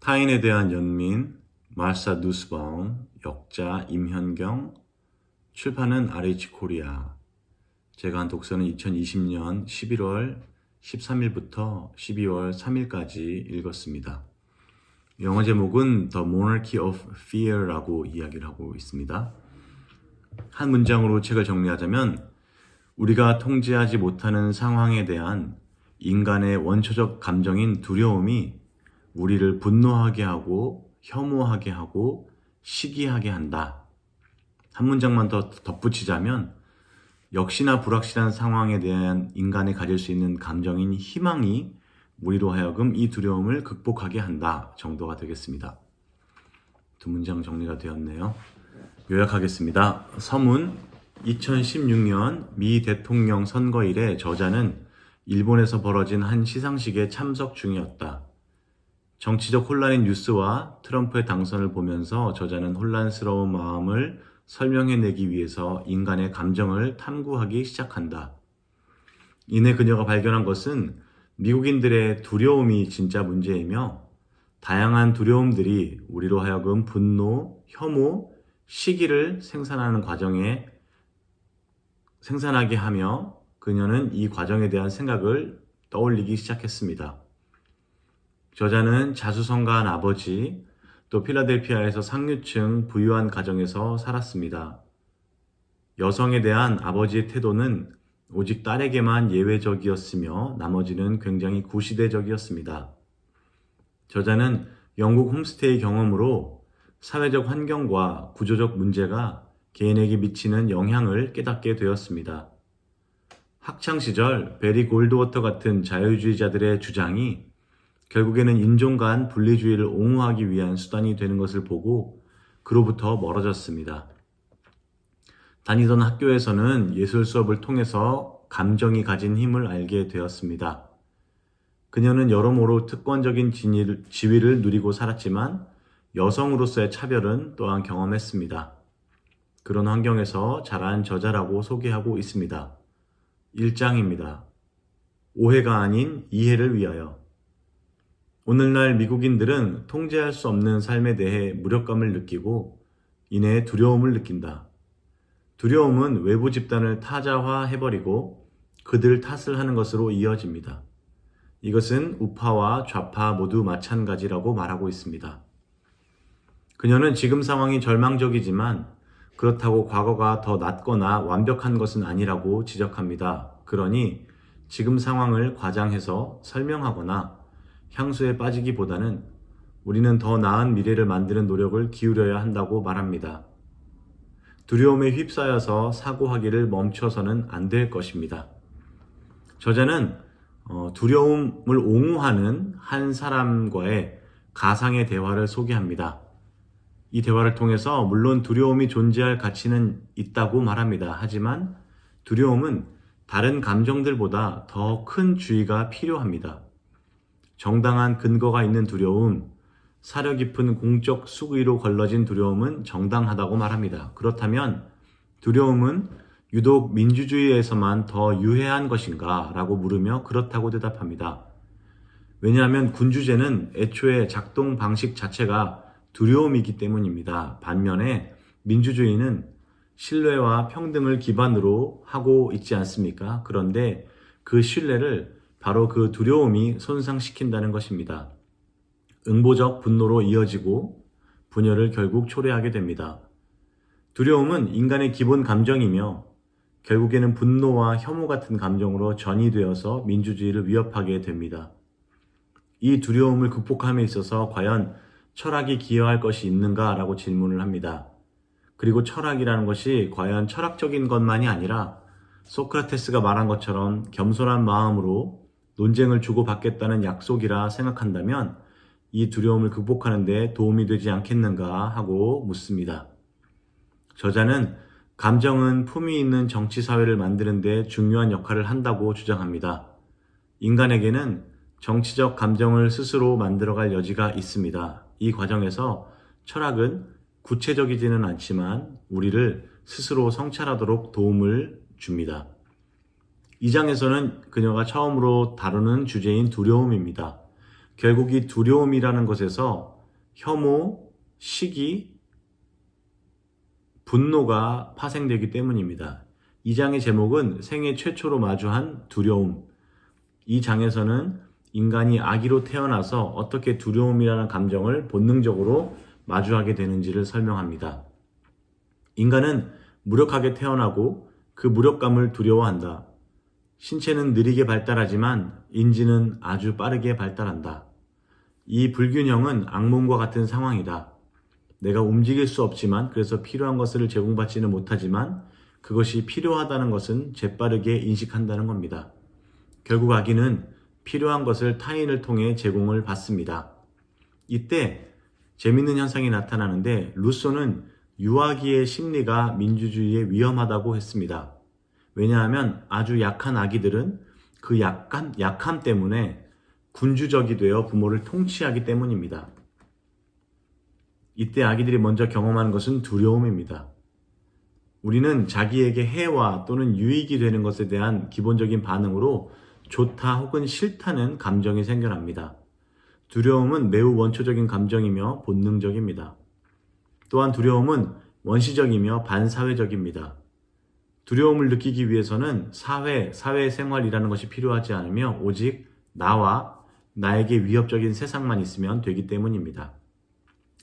타인에 대한 연민, 마르사 누스바움, 역자 임현경, 출판은 RH 코리아. 제가 한 독서는 2020년 11월 13일부터 12월 3일까지 읽었습니다. 영어 제목은 The Monarchy of Fear라고 이야기를 하고 있습니다. 한 문장으로 책을 정리하자면 우리가 통제하지 못하는 상황에 대한 인간의 원초적 감정인 두려움이 우리를 분노하게 하고 혐오하게 하고 시기하게 한다. 한 문장만 더 덧붙이자면 역시나 불확실한 상황에 대한 인간이 가질 수 있는 감정인 희망이 우리로 하여금 이 두려움을 극복하게 한다 정도가 되겠습니다. 두 문장 정리가 되었네요. 요약하겠습니다. 서문 2016년 미 대통령 선거일에 저자는 일본에서 벌어진 한 시상식에 참석 중이었다. 정치적 혼란인 뉴스와 트럼프의 당선을 보면서 저자는 혼란스러운 마음을 설명해내기 위해서 인간의 감정을 탐구하기 시작한다. 이내 그녀가 발견한 것은 미국인들의 두려움이 진짜 문제이며 다양한 두려움들이 우리로 하여금 분노, 혐오, 시기를 생산하게 하며 그녀는 이 과정에 대한 생각을 떠올리기 시작했습니다. 저자는 자수성가한 아버지, 또 필라델피아에서 상류층 부유한 가정에서 살았습니다. 여성에 대한 아버지의 태도는 오직 딸에게만 예외적이었으며 나머지는 굉장히 구시대적이었습니다. 저자는 영국 홈스테이 경험으로 사회적 환경과 구조적 문제가 개인에게 미치는 영향을 깨닫게 되었습니다. 학창시절 베리 골드워터 같은 자유주의자들의 주장이 결국에는 인종 간 분리주의를 옹호하기 위한 수단이 되는 것을 보고 그로부터 멀어졌습니다. 다니던 학교에서는 예술 수업을 통해서 감정이 가진 힘을 알게 되었습니다. 그녀는 여러모로 특권적인 지위를 누리고 살았지만 여성으로서의 차별은 또한 경험했습니다. 그런 환경에서 자란 저자라고 소개하고 있습니다. 1장입니다. 오해가 아닌 이해를 위하여. 오늘날 미국인들은 통제할 수 없는 삶에 대해 무력감을 느끼고 이내 두려움을 느낀다. 두려움은 외부 집단을 타자화해버리고 그들 탓을 하는 것으로 이어집니다. 이것은 우파와 좌파 모두 마찬가지라고 말하고 있습니다. 그녀는 지금 상황이 절망적이지만 그렇다고 과거가 더 낫거나 완벽한 것은 아니라고 지적합니다. 그러니 지금 상황을 과장해서 설명하거나 향수에 빠지기보다는 우리는 더 나은 미래를 만드는 노력을 기울여야 한다고 말합니다. 두려움에 휩싸여서 사고하기를 멈춰서는 안 될 것입니다. 저자는 두려움을 옹호하는 한 사람과의 가상의 대화를 소개합니다. 이 대화를 통해서 물론 두려움이 존재할 가치는 있다고 말합니다. 하지만 두려움은 다른 감정들보다 더 큰 주의가 필요합니다. 정당한 근거가 있는 두려움, 사려 깊은 공적 수위로 걸러진 두려움은 정당하다고 말합니다. 그렇다면 두려움은 유독 민주주의에서만 더 유해한 것인가? 라고 물으며 그렇다고 대답합니다. 왜냐하면 군주제는 애초에 작동 방식 자체가 두려움이기 때문입니다. 반면에 민주주의는 신뢰와 평등을 기반으로 하고 있지 않습니까? 그런데 그 신뢰를 바로 그 두려움이 손상시킨다는 것입니다. 응보적 분노로 이어지고 분열을 결국 초래하게 됩니다. 두려움은 인간의 기본 감정이며 결국에는 분노와 혐오 같은 감정으로 전이되어서 민주주의를 위협하게 됩니다. 이 두려움을 극복함에 있어서 과연 철학이 기여할 것이 있는가라고 질문을 합니다. 그리고 철학이라는 것이 과연 철학적인 것만이 아니라 소크라테스가 말한 것처럼 겸손한 마음으로 논쟁을 주고받겠다는 약속이라 생각한다면 이 두려움을 극복하는 데 도움이 되지 않겠는가 하고 묻습니다. 저자는 감정은 품위 있는 정치 사회를 만드는 데 중요한 역할을 한다고 주장합니다. 인간에게는 정치적 감정을 스스로 만들어갈 여지가 있습니다. 이 과정에서 철학은 구체적이지는 않지만 우리를 스스로 성찰하도록 도움을 줍니다. 이 장에서는 그녀가 처음으로 다루는 주제인 두려움입니다. 결국 이 두려움이라는 것에서 혐오, 시기, 분노가 파생되기 때문입니다. 이 장의 제목은 생애 최초로 마주한 두려움. 이 장에서는 인간이 아기로 태어나서 어떻게 두려움이라는 감정을 본능적으로 마주하게 되는지를 설명합니다. 인간은 무력하게 태어나고 그 무력감을 두려워한다. 신체는 느리게 발달하지만 인지는 아주 빠르게 발달한다. 이 불균형은 악몽과 같은 상황이다. 내가 움직일 수 없지만 그래서 필요한 것을 제공받지는 못하지만 그것이 필요하다는 것은 재빠르게 인식한다는 겁니다. 결국 아기는 필요한 것을 타인을 통해 제공을 받습니다. 이때 재밌는 현상이 나타나는데 루소는 유아기의 심리가 민주주의에 위험하다고 했습니다. 왜냐하면 아주 약한 아기들은 그 약함 때문에 군주적이 되어 부모를 통치하기 때문입니다. 이때 아기들이 먼저 경험하는 것은 두려움입니다. 우리는 자기에게 해와 또는 유익이 되는 것에 대한 기본적인 반응으로 좋다 혹은 싫다는 감정이 생겨납니다. 두려움은 매우 원초적인 감정이며 본능적입니다. 또한 두려움은 원시적이며 반사회적입니다. 두려움을 느끼기 위해서는 사회생활이라는 것이 필요하지 않으며 오직 나와 나에게 위협적인 세상만 있으면 되기 때문입니다.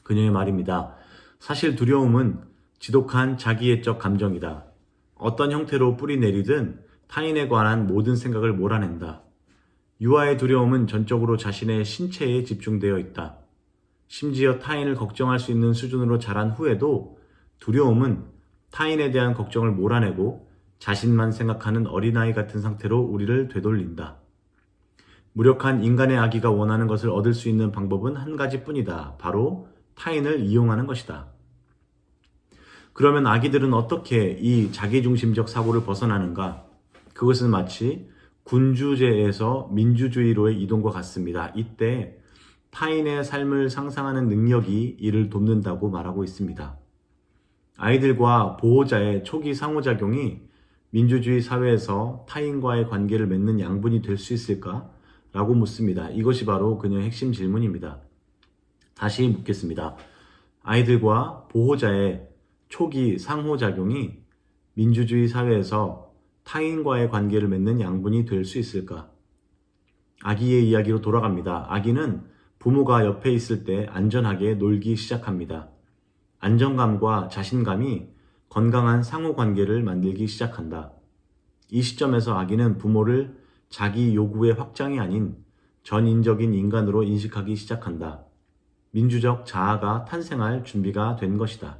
그녀의 말입니다. 사실 두려움은 지독한 자기애적 감정이다. 어떤 형태로 뿌리 내리든 타인에 관한 모든 생각을 몰아낸다. 유아의 두려움은 전적으로 자신의 신체에 집중되어 있다. 심지어 타인을 걱정할 수 있는 수준으로 자란 후에도 두려움은 타인에 대한 걱정을 몰아내고 자신만 생각하는 어린아이 같은 상태로 우리를 되돌린다. 무력한 인간의 아기가 원하는 것을 얻을 수 있는 방법은 한 가지뿐이다. 바로 타인을 이용하는 것이다. 그러면 아기들은 어떻게 이 자기중심적 사고를 벗어나는가? 그것은 마치 군주제에서 민주주의로의 이동과 같습니다. 이때 타인의 삶을 상상하는 능력이 이를 돕는다고 말하고 있습니다. 아이들과 보호자의 초기 상호작용이 민주주의 사회에서 타인과의 관계를 맺는 양분이 될 수 있을까? 라고 묻습니다. 이것이 바로 그녀의 핵심 질문입니다. 다시 묻겠습니다. 아이들과 보호자의 초기 상호작용이 민주주의 사회에서 타인과의 관계를 맺는 양분이 될 수 있을까? 아기의 이야기로 돌아갑니다. 아기는 부모가 옆에 있을 때 안전하게 놀기 시작합니다. 안정감과 자신감이 건강한 상호관계를 만들기 시작한다. 이 시점에서 아기는 부모를 자기 요구의 확장이 아닌 전인적인 인간으로 인식하기 시작한다. 민주적 자아가 탄생할 준비가 된 것이다.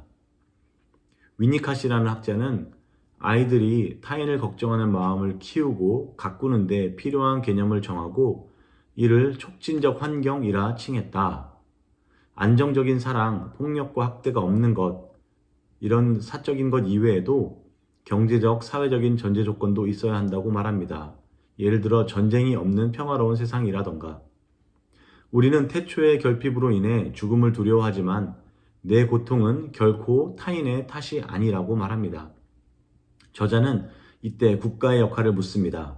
위니카시라는 학자는 아이들이 타인을 걱정하는 마음을 키우고 가꾸는데 필요한 개념을 정하고 이를 촉진적 환경이라 칭했다. 안정적인 사랑, 폭력과 학대가 없는 것, 이런 사적인 것 이외에도 경제적, 사회적인 전제 조건도 있어야 한다고 말합니다. 예를 들어 전쟁이 없는 평화로운 세상이라던가. 우리는 태초의 결핍으로 인해 죽음을 두려워하지만 내 고통은 결코 타인의 탓이 아니라고 말합니다. 저자는 이때 국가의 역할을 묻습니다.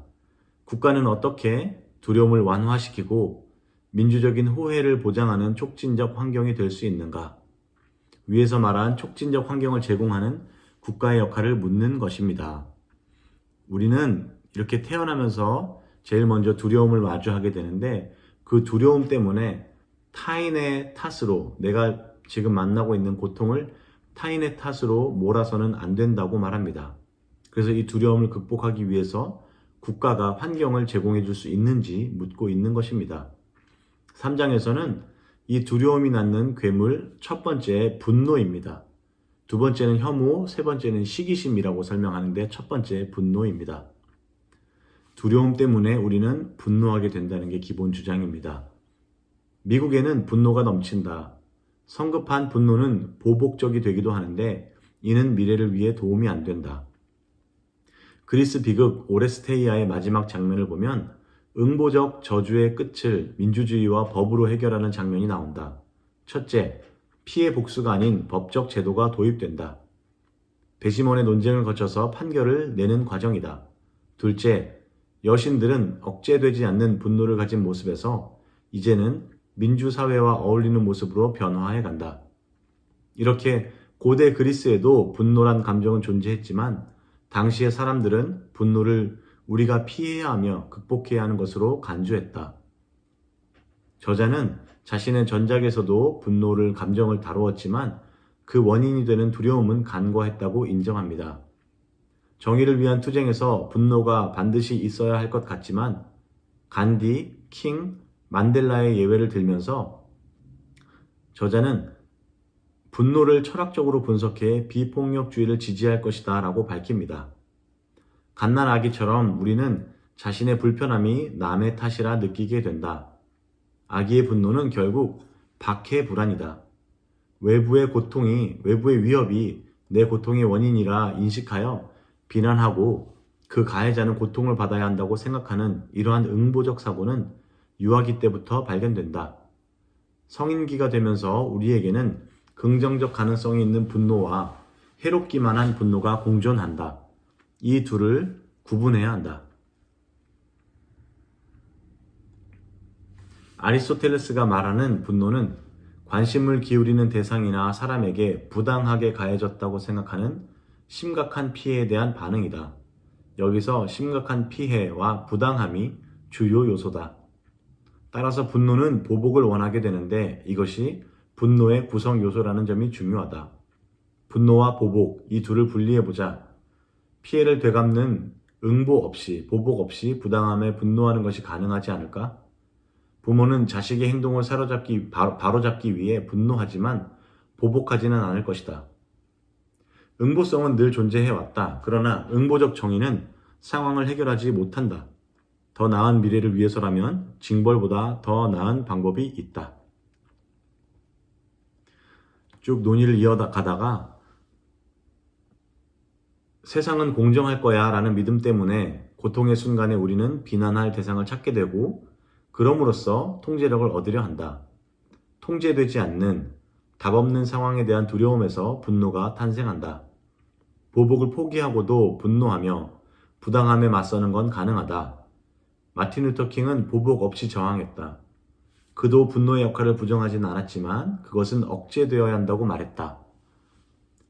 국가는 어떻게 두려움을 완화시키고 민주적인 호혜를 보장하는 촉진적 환경이 될 수 있는가? 위에서 말한 촉진적 환경을 제공하는 국가의 역할을 묻는 것입니다. 우리는 이렇게 태어나면서 제일 먼저 두려움을 마주하게 되는데 그 두려움 때문에 타인의 탓으로 내가 지금 만나고 있는 고통을 타인의 탓으로 몰아서는 안 된다고 말합니다. 그래서 이 두려움을 극복하기 위해서 국가가 환경을 제공해 줄 수 있는지 묻고 있는 것입니다. 3장에서는 이 두려움이 낳는 괴물 첫 번째 분노입니다. 두 번째는 혐오, 세 번째는 시기심이라고 설명하는데 첫 번째 분노입니다. 두려움 때문에 우리는 분노하게 된다는 게 기본 주장입니다. 미국에는 분노가 넘친다. 성급한 분노는 보복적이 되기도 하는데 이는 미래를 위해 도움이 안 된다. 그리스 비극 오레스테이아의 마지막 장면을 보면 응보적 저주의 끝을 민주주의와 법으로 해결하는 장면이 나온다. 첫째, 피해 복수가 아닌 법적 제도가 도입된다. 배심원의 논쟁을 거쳐서 판결을 내는 과정이다. 둘째, 여신들은 억제되지 않는 분노를 가진 모습에서 이제는 민주사회와 어울리는 모습으로 변화해 간다. 이렇게 고대 그리스에도 분노란 감정은 존재했지만 당시의 사람들은 분노를 우리가 피해야 하며 극복해야 하는 것으로 간주했다. 저자는 자신의 전작에서도 분노를 감정을 다루었지만 그 원인이 되는 두려움은 간과했다고 인정합니다. 정의를 위한 투쟁에서 분노가 반드시 있어야 할 것 같지만 간디, 킹, 만델라의 예외를 들면서 저자는 분노를 철학적으로 분석해 비폭력주의를 지지할 것이다 라고 밝힙니다. 갓난아기처럼 우리는 자신의 불편함이 남의 탓이라 느끼게 된다. 아기의 분노는 결국 박해불안이다. 외부의 위협이 내 고통의 원인이라 인식하여 비난하고 그 가해자는 고통을 받아야 한다고 생각하는 이러한 응보적 사고는 유아기 때부터 발견된다. 성인기가 되면서 우리에게는 긍정적 가능성이 있는 분노와 해롭기만 한 분노가 공존한다. 이 둘을 구분해야 한다. 아리스토텔레스가 말하는 분노는 관심을 기울이는 대상이나 사람에게 부당하게 가해졌다고 생각하는 심각한 피해에 대한 반응이다. 여기서 심각한 피해와 부당함이 주요 요소다. 따라서 분노는 보복을 원하게 되는데 이것이 분노의 구성 요소라는 점이 중요하다. 분노와 보복, 이 둘을 분리해보자. 피해를 되갚는 응보 없이, 보복 없이 부당함에 분노하는 것이 가능하지 않을까? 부모는 자식의 행동을 바로잡기 위해 분노하지만 보복하지는 않을 것이다. 응보성은 늘 존재해왔다. 그러나 응보적 정의는 상황을 해결하지 못한다. 더 나은 미래를 위해서라면 징벌보다 더 나은 방법이 있다. 쭉 논의를 이어가다가 세상은 공정할 거야 라는 믿음 때문에 고통의 순간에 우리는 비난할 대상을 찾게 되고 그럼으로써 통제력을 얻으려 한다. 통제되지 않는 답 없는 상황에 대한 두려움에서 분노가 탄생한다. 보복을 포기하고도 분노하며 부당함에 맞서는 건 가능하다. 마틴 루터 킹은 보복 없이 저항했다. 그도 분노의 역할을 부정하진 않았지만 그것은 억제되어야 한다고 말했다.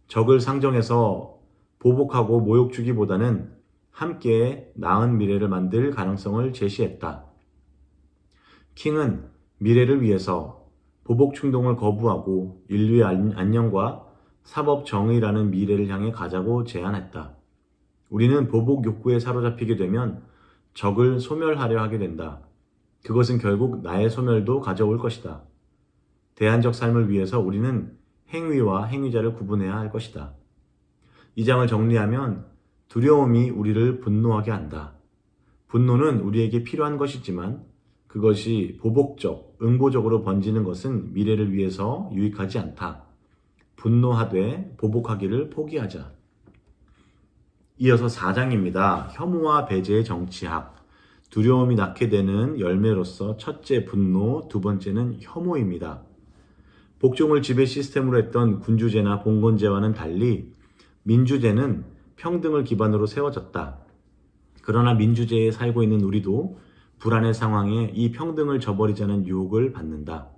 적을 상정해서 보복하고 모욕 주기보다는 함께 나은 미래를 만들 가능성을 제시했다. 킹은 미래를 위해서 보복 충동을 거부하고 인류의 안녕과 사법 정의라는 미래를 향해 가자고 제안했다. 우리는 보복 욕구에 사로잡히게 되면 적을 소멸하려 하게 된다. 그것은 결국 나의 소멸도 가져올 것이다. 대안적 삶을 위해서 우리는 행위와 행위자를 구분해야 할 것이다. 이 장을 정리하면 두려움이 우리를 분노하게 한다. 분노는 우리에게 필요한 것이지만 그것이 보복적, 응보적으로 번지는 것은 미래를 위해서 유익하지 않다. 분노하되 보복하기를 포기하자. 이어서 4장입니다. 혐오와 배제의 정치학. 두려움이 낳게 되는 열매로서 첫째 분노, 두 번째는 혐오입니다. 복종을 지배 시스템으로 했던 군주제나 봉건제와는 달리 민주제는 평등을 기반으로 세워졌다. 그러나 민주제에 살고 있는 우리도 불안의 상황에 이 평등을 저버리자는 유혹을 받는다.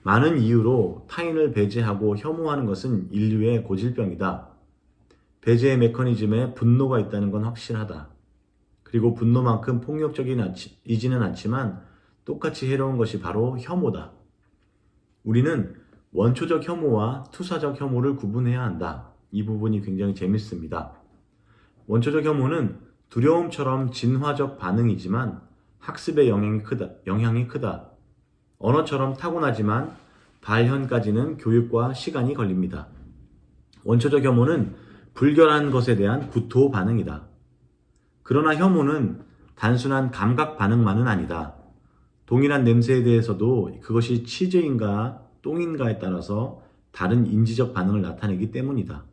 많은 이유로 타인을 배제하고 혐오하는 것은 인류의 고질병이다. 배제의 메커니즘에 분노가 있다는 건 확실하다. 그리고 분노만큼 폭력적이지는 않지만 똑같이 해로운 것이 바로 혐오다. 우리는 원초적 혐오와 투사적 혐오를 구분해야 한다. 이 부분이 굉장히 재밌습니다. 원초적 혐오는 두려움처럼 진화적 반응이지만 학습의 영향이 크다. 언어처럼 타고나지만 발현까지는 교육과 시간이 걸립니다. 원초적 혐오는 불결한 것에 대한 구토 반응이다. 그러나 혐오는 단순한 감각 반응만은 아니다. 동일한 냄새에 대해서도 그것이 치즈인가 똥인가에 따라서 다른 인지적 반응을 나타내기 때문이다.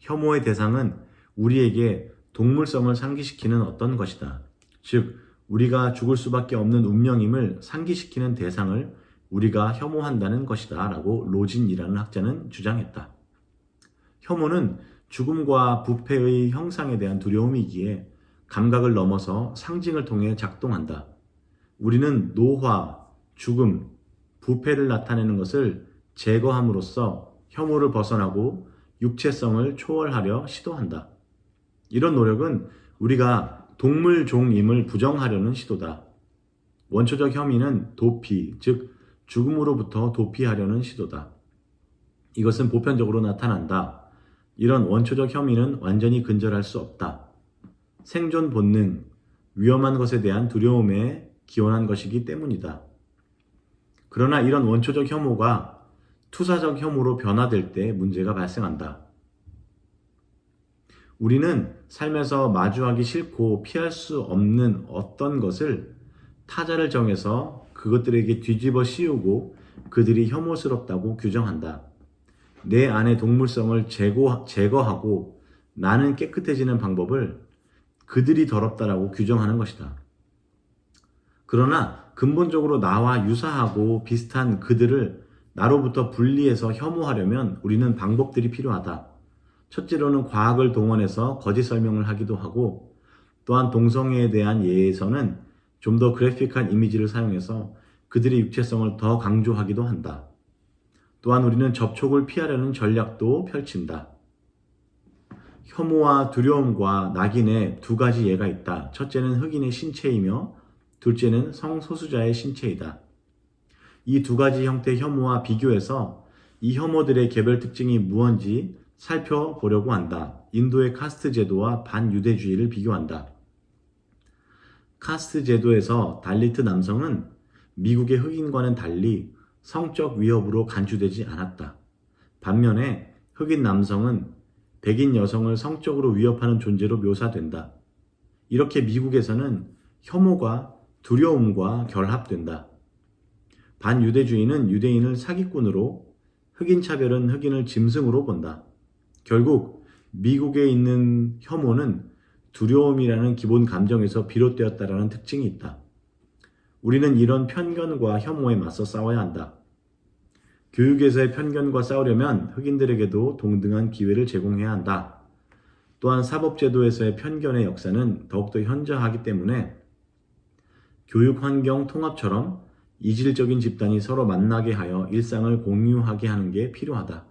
혐오의 대상은 우리에게 동물성을 상기시키는 어떤 것이다. 즉, 우리가 죽을 수밖에 없는 운명임을 상기시키는 대상을 우리가 혐오한다는 것이다 라고 로진이라는 학자는 주장했다. 혐오는 죽음과 부패의 형상에 대한 두려움이기에 감각을 넘어서 상징을 통해 작동한다. 우리는 노화, 죽음, 부패를 나타내는 것을 제거함으로써 혐오를 벗어나고 육체성을 초월하려 시도한다. 이런 노력은 우리가 동물종임을 부정하려는 시도다. 원초적 혐의는 도피, 즉 죽음으로부터 도피하려는 시도다. 이것은 보편적으로 나타난다. 이런 원초적 혐의는 완전히 근절할 수 없다. 생존 본능, 위험한 것에 대한 두려움에 기원한 것이기 때문이다. 그러나 이런 원초적 혐오가 투사적 혐오로 변화될 때 문제가 발생한다. 우리는 삶에서 마주하기 싫고 피할 수 없는 어떤 것을 타자를 정해서 그것들에게 뒤집어 씌우고 그들이 혐오스럽다고 규정한다. 내 안의 동물성을 제거하고 나는 깨끗해지는 방법을 그들이 더럽다라고 규정하는 것이다. 그러나 근본적으로 나와 유사하고 비슷한 그들을 나로부터 분리해서 혐오하려면 우리는 방법들이 필요하다. 첫째로는 과학을 동원해서 거짓 설명을 하기도 하고, 또한 동성애에 대한 예에서는 좀 더 그래픽한 이미지를 사용해서 그들의 육체성을 더 강조하기도 한다. 또한 우리는 접촉을 피하려는 전략도 펼친다. 혐오와 두려움과 낙인에 두 가지 예가 있다. 첫째는 흑인의 신체이며 둘째는 성소수자의 신체이다. 이 두 가지 형태의 혐오와 비교해서 이 혐오들의 개별 특징이 무엇인지 살펴보려고 한다. 인도의 카스트 제도와 반유대주의를 비교한다. 카스트 제도에서 달리트 남성은 미국의 흑인과는 달리 성적 위협으로 간주되지 않았다. 반면에 흑인 남성은 백인 여성을 성적으로 위협하는 존재로 묘사된다. 이렇게 미국에서는 혐오가 두려움과 결합된다. 반유대주의는 유대인을 사기꾼으로, 흑인 차별은 흑인을 짐승으로 본다. 결국 미국에 있는 혐오는 두려움이라는 기본 감정에서 비롯되었다라는 특징이 있다. 우리는 이런 편견과 혐오에 맞서 싸워야 한다. 교육에서의 편견과 싸우려면 흑인들에게도 동등한 기회를 제공해야 한다. 또한 사법제도에서의 편견의 역사는 더욱더 현저하기 때문에 교육환경 통합처럼 이질적인 집단이 서로 만나게 하여 일상을 공유하게 하는 게 필요하다.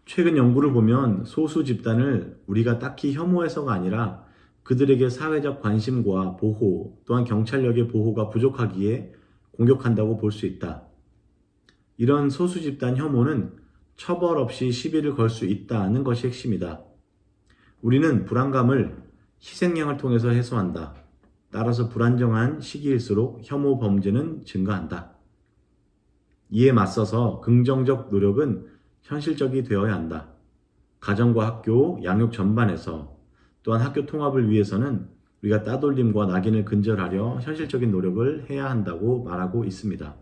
최근 연구를 보면 소수 집단을 우리가 딱히 혐오해서가 아니라 그들에게 사회적 관심과 보호, 또한 경찰력의 보호가 부족하기에 공격한다고 볼 수 있다. 이런 소수 집단 혐오는 처벌 없이 시비를 걸 수 있다는 것이 핵심이다. 우리는 불안감을 희생양을 통해서 해소한다. 따라서 불안정한 시기일수록 혐오 범죄는 증가한다. 이에 맞서서 긍정적 노력은 현실적이 되어야 한다. 가정과 학교, 양육 전반에서, 또한 학교 통합을 위해서는 우리가 따돌림과 낙인을 근절하려 현실적인 노력을 해야 한다고 말하고 있습니다.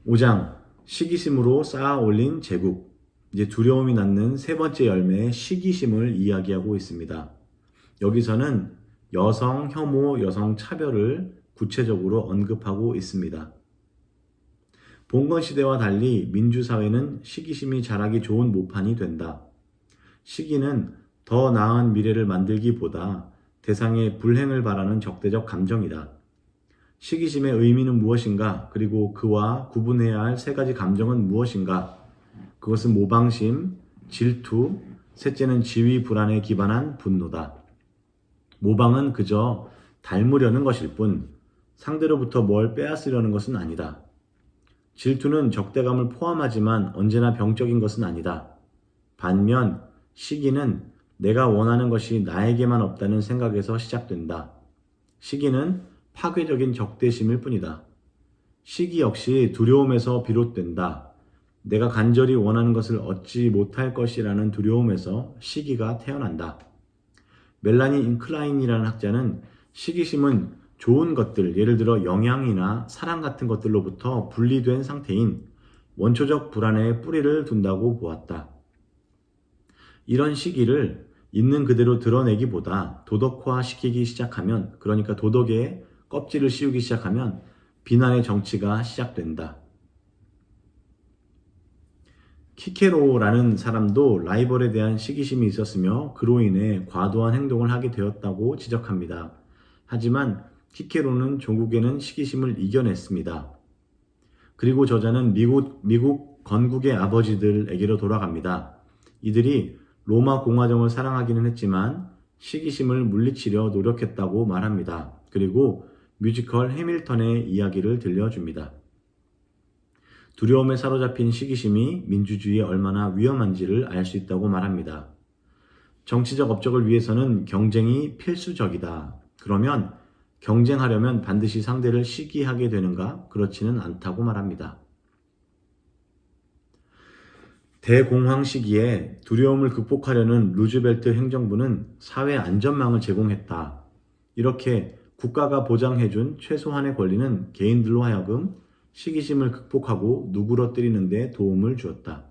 5장, 시기심으로 쌓아 올린 제국. 이제 두려움이 낳는 세 번째 열매의 시기심을 이야기하고 있습니다. 여기서는 여성 혐오, 여성 차별을 구체적으로 언급하고 있습니다. 봉건 시대와 달리 민주사회는 시기심이 자라기 좋은 모판이 된다. 시기는 더 나은 미래를 만들기보다 대상의 불행을 바라는 적대적 감정이다. 시기심의 의미는 무엇인가? 그리고 그와 구분해야 할 세 가지 감정은 무엇인가? 그것은 모방심, 질투, 셋째는 지위 불안에 기반한 분노다. 모방은 그저 닮으려는 것일 뿐 상대로부터 뭘 빼앗으려는 것은 아니다. 질투는 적대감을 포함하지만 언제나 병적인 것은 아니다. 반면 시기는 내가 원하는 것이 나에게만 없다는 생각에서 시작된다. 시기는 파괴적인 적대심일 뿐이다. 시기 역시 두려움에서 비롯된다. 내가 간절히 원하는 것을 얻지 못할 것이라는 두려움에서 시기가 태어난다. 멜라니 인클라인이라는 학자는 시기심은 좋은 것들, 예를 들어 영양이나 사랑 같은 것들로부터 분리된 상태인 원초적 불안에 뿌리를 둔다고 보았다. 이런 시기를 있는 그대로 드러내기보다 도덕화시키기 시작하면, 그러니까 도덕의 껍질을 씌우기 시작하면 비난의 정치가 시작된다. 키케로라는 사람도 라이벌에 대한 시기심이 있었으며 그로 인해 과도한 행동을 하게 되었다고 지적합니다. 하지만 키케로는 종국에는 시기심을 이겨냈습니다. 그리고 저자는 미국 건국의 아버지들에게로 돌아갑니다. 이들이 로마 공화정을 사랑하기는 했지만 시기심을 물리치려 노력했다고 말합니다. 그리고 뮤지컬 해밀턴의 이야기를 들려줍니다. 두려움에 사로잡힌 시기심이 민주주의에 얼마나 위험한지를 알 수 있다고 말합니다. 정치적 업적을 위해서는 경쟁이 필수적이다. 그러면 경쟁하려면 반드시 상대를 시기하게 되는가? 그렇지는 않다고 말합니다. 대공황 시기에 두려움을 극복하려는 루즈벨트 행정부는 사회 안전망을 제공했다. 이렇게 국가가 보장해준 최소한의 권리는 개인들로 하여금 시기심을 극복하고 누그러뜨리는 데 도움을 주었다.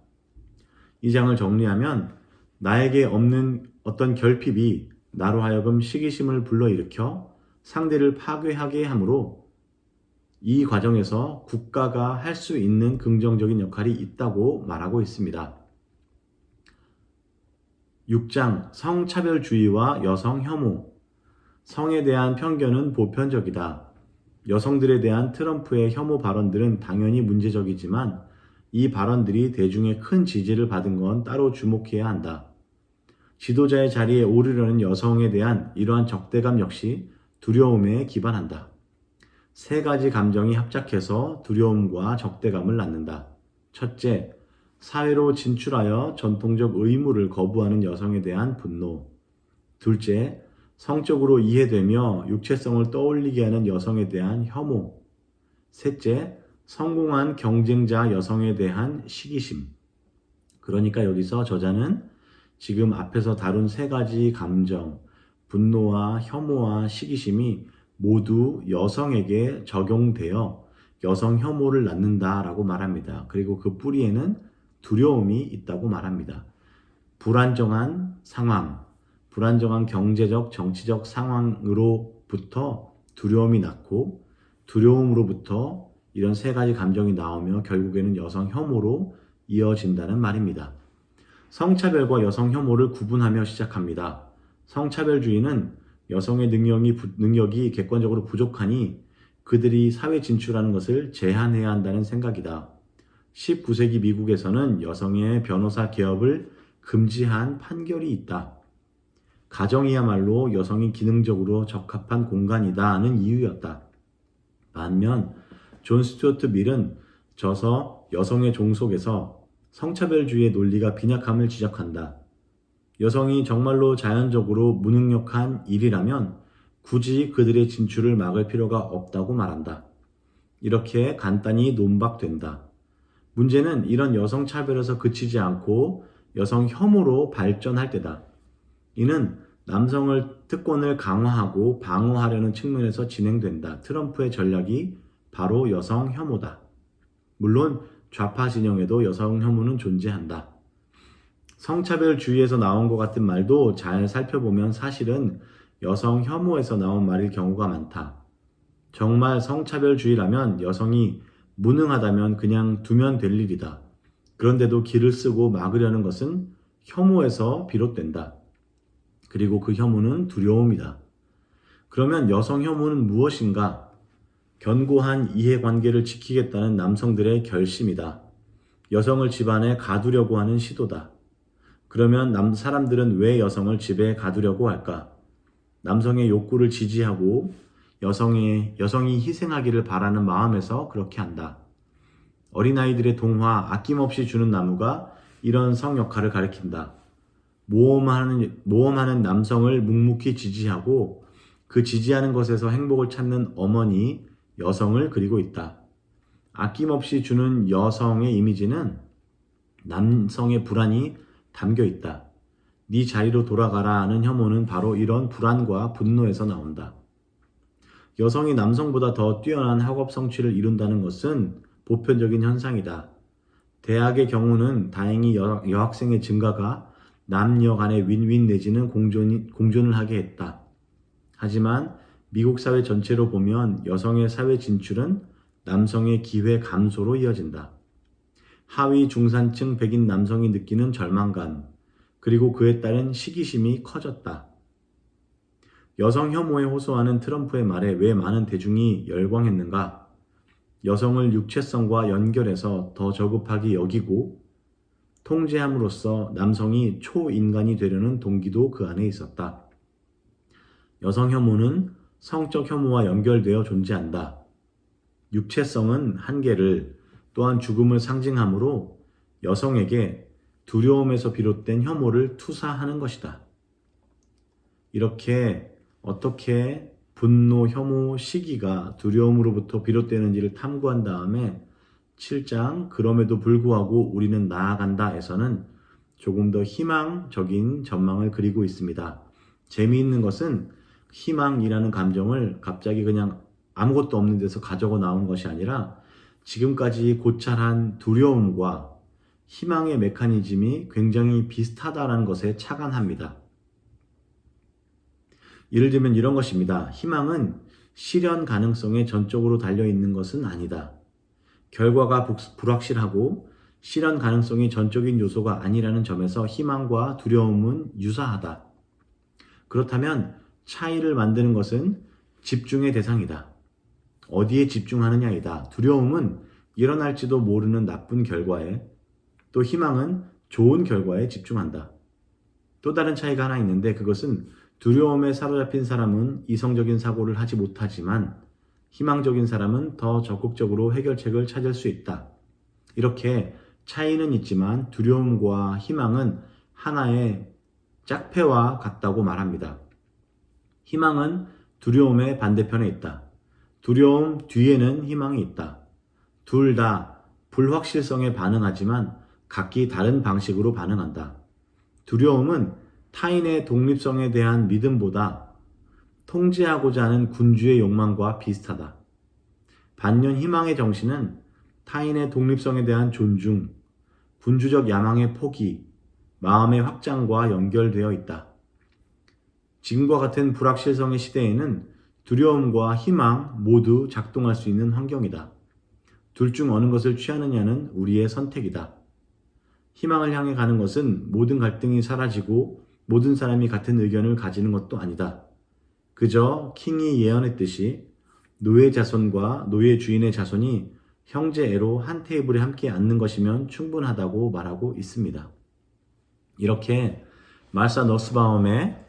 이 장을 정리하면 나에게 없는 어떤 결핍이 나로 하여금 시기심을 불러일으켜 상대를 파괴하게 하므로 이 과정에서 국가가 할 수 있는 긍정적인 역할이 있다고 말하고 있습니다. 6장 성차별주의와 여성 혐오. 성에 대한 편견은 보편적이다. 여성들에 대한 트럼프의 혐오 발언들은 당연히 문제적이지만 이 발언들이 대중의 큰 지지를 받은 건 따로 주목해야 한다. 지도자의 자리에 오르려는 여성에 대한 이러한 적대감 역시 두려움에 기반한다. 세 가지 감정이 합작해서 두려움과 적대감을 낳는다. 첫째, 사회로 진출하여 전통적 의무를 거부하는 여성에 대한 분노. 둘째, 성적으로 이해되며 육체성을 떠올리게 하는 여성에 대한 혐오. 셋째, 성공한 경쟁자 여성에 대한 시기심. 그러니까 여기서 저자는 지금 앞에서 다룬 세 가지 감정, 분노와 혐오와 시기심이 모두 여성에게 적용되어 여성 혐오를 낳는다라고 말합니다. 그리고 그 뿌리에는 두려움이 있다고 말합니다. 불안정한 상황, 불안정한 경제적, 정치적 상황으로부터 두려움이 낳고 두려움으로부터 이런 세 가지 감정이 나오며 결국에는 여성 혐오로 이어진다는 말입니다. 성차별과 여성 혐오를 구분하며 시작합니다. 성차별주의는 여성의 능력이 객관적으로 부족하니 그들이 사회 진출하는 것을 제한해야 한다는 생각이다. 19세기 미국에서는 여성의 변호사 개업을 금지한 판결이 있다. 가정이야말로 여성이 기능적으로 적합한 공간이다는 이유였다. 반면 존 스튜어트 밀은 저서 여성의 종속에서 성차별주의의 논리가 빈약함을 지적한다. 여성이 정말로 자연적으로 무능력한 일이라면 굳이 그들의 진출을 막을 필요가 없다고 말한다. 이렇게 간단히 논박된다. 문제는 이런 여성 차별에서 그치지 않고 여성 혐오로 발전할 때다. 이는 특권을 강화하고 방어하려는 측면에서 진행된다. 트럼프의 전략이 바로 여성 혐오다. 물론 좌파 진영에도 여성 혐오는 존재한다. 성차별주의에서 나온 것 같은 말도 잘 살펴보면 사실은 여성 혐오에서 나온 말일 경우가 많다. 정말 성차별주의라면 여성이 무능하다면 그냥 두면 될 일이다. 그런데도 기를 쓰고 막으려는 것은 혐오에서 비롯된다. 그리고 그 혐오는 두려움이다. 그러면 여성 혐오는 무엇인가? 견고한 이해관계를 지키겠다는 남성들의 결심이다. 여성을 집안에 가두려고 하는 시도다. 그러면 사람들은 왜 여성을 집에 가두려고 할까? 남성의 욕구를 지지하고 여성이 희생하기를 바라는 마음에서 그렇게 한다. 어린아이들의 동화 아낌없이 주는 나무가 이런 성 역할을 가리킨다. 모험하는 남성을 묵묵히 지지하고 그 지지하는 것에서 행복을 찾는 어머니, 여성을 그리고 있다. 아낌없이 주는 여성의 이미지는 남성의 불안이 담겨 있다. 네 자리로 돌아가라 하는 혐오는 바로 이런 불안과 분노에서 나온다. 여성이 남성보다 더 뛰어난 학업 성취를 이룬다는 것은 보편적인 현상이다. 대학의 경우는 다행히 여학생의 증가가 남녀 간의 윈윈 내지는 공존을 하게 했다. 하지만 미국 사회 전체로 보면 여성의 사회 진출은 남성의 기회 감소로 이어진다. 하위 중산층 백인 남성이 느끼는 절망감, 그리고 그에 따른 시기심이 커졌다. 여성 혐오에 호소하는 트럼프의 말에 왜 많은 대중이 열광했는가? 여성을 육체성과 연결해서 더 저급하게 여기고 통제함으로써 남성이 초인간이 되려는 동기도 그 안에 있었다. 여성 혐오는 성적 혐오와 연결되어 존재한다. 육체성은 한계를 또한 죽음을 상징하므로 여성에게 두려움에서 비롯된 혐오를 투사하는 것이다. 이렇게 어떻게 분노, 혐오, 시기가 두려움으로부터 비롯되는지를 탐구한 다음에 7장 그럼에도 불구하고 우리는 나아간다에서는 조금 더 희망적인 전망을 그리고 있습니다. 재미있는 것은 희망이라는 감정을 갑자기 그냥 아무것도 없는 데서 가져고 나온 것이 아니라 지금까지 고찰한 두려움과 희망의 메커니즘이 굉장히 비슷하다는 것에 착안합니다. 예를 들면 이런 것입니다. 희망은 실현 가능성에 전적으로 달려있는 것은 아니다. 결과가 불확실하고 실현 가능성이 전적인 요소가 아니라는 점에서 희망과 두려움은 유사하다. 그렇다면 차이를 만드는 것은 집중의 대상이다. 어디에 집중하느냐이다. 두려움은 일어날지도 모르는 나쁜 결과에, 또 희망은 좋은 결과에 집중한다. 또 다른 차이가 하나 있는데 그것은 두려움에 사로잡힌 사람은 이성적인 사고를 하지 못하지만 희망적인 사람은 더 적극적으로 해결책을 찾을 수 있다. 이렇게 차이는 있지만 두려움과 희망은 하나의 짝패와 같다고 말합니다. 희망은 두려움의 반대편에 있다. 두려움 뒤에는 희망이 있다. 둘 다 불확실성에 반응하지만 각기 다른 방식으로 반응한다. 두려움은 타인의 독립성에 대한 믿음보다 통제하고자 하는 군주의 욕망과 비슷하다. 반면 희망의 정신은 타인의 독립성에 대한 존중, 군주적 야망의 포기, 마음의 확장과 연결되어 있다. 지금과 같은 불확실성의 시대에는 두려움과 희망 모두 작동할 수 있는 환경이다. 둘 중 어느 것을 취하느냐는 우리의 선택이다. 희망을 향해 가는 것은 모든 갈등이 사라지고 모든 사람이 같은 의견을 가지는 것도 아니다. 그저 킹이 예언했듯이 노예 자손과 노예 주인의 자손이 형제애로 한 테이블에 함께 앉는 것이면 충분하다고 말하고 있습니다. 이렇게 말사 너스바움의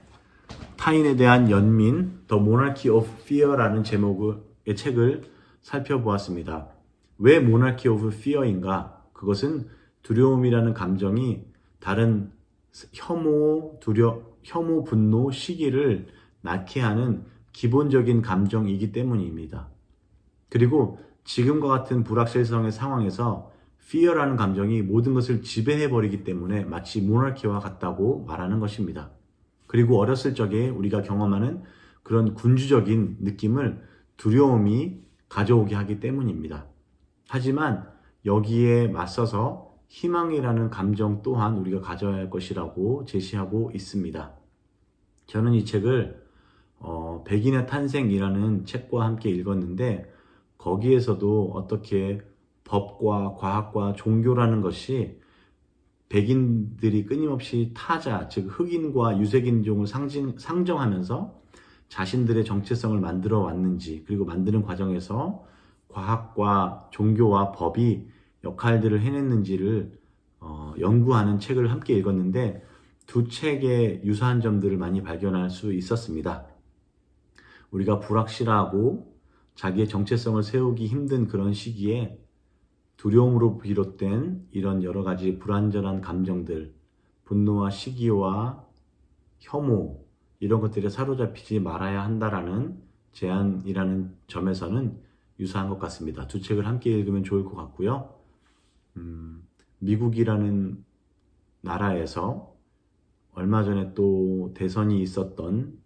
타인에 대한 연민, The Monarchy of Fear라는 제목의 책을 살펴보았습니다. 왜 Monarchy of Fear인가? 그것은 두려움이라는 감정이 다른 혐오, 분노, 시기를 낳게 하는 기본적인 감정이기 때문입니다. 그리고 지금과 같은 불확실성의 상황에서 fear라는 감정이 모든 것을 지배해버리기 때문에 마치 모나키와 같다고 말하는 것입니다. 그리고 어렸을 적에 우리가 경험하는 그런 군주적인 느낌을 두려움이 가져오게 하기 때문입니다. 하지만 여기에 맞서서 희망이라는 감정 또한 우리가 가져야 할 것이라고 제시하고 있습니다. 저는 이 책을 백인의 탄생이라는 책과 함께 읽었는데 거기에서도 어떻게 법과 과학과 종교라는 것이 백인들이 끊임없이 타자, 즉 흑인과 유색인종을 상정하면서 자신들의 정체성을 만들어 왔는지, 그리고 만드는 과정에서 과학과 종교와 법이 역할들을 해냈는지를 연구하는 책을 함께 읽었는데 두 책의 유사한 점들을 많이 발견할 수 있었습니다. 우리가 불확실하고 자기의 정체성을 세우기 힘든 그런 시기에 두려움으로 비롯된 이런 여러 가지 불완전한 감정들, 분노와 시기와 혐오, 이런 것들에 사로잡히지 말아야 한다라는 제안이라는 점에서는 유사한 것 같습니다. 두 책을 함께 읽으면 좋을 것 같고요. 미국이라는 나라에서 얼마 전에 또 대선이 있었던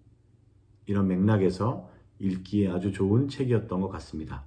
이런 맥락에서 읽기에 아주 좋은 책이었던 것 같습니다.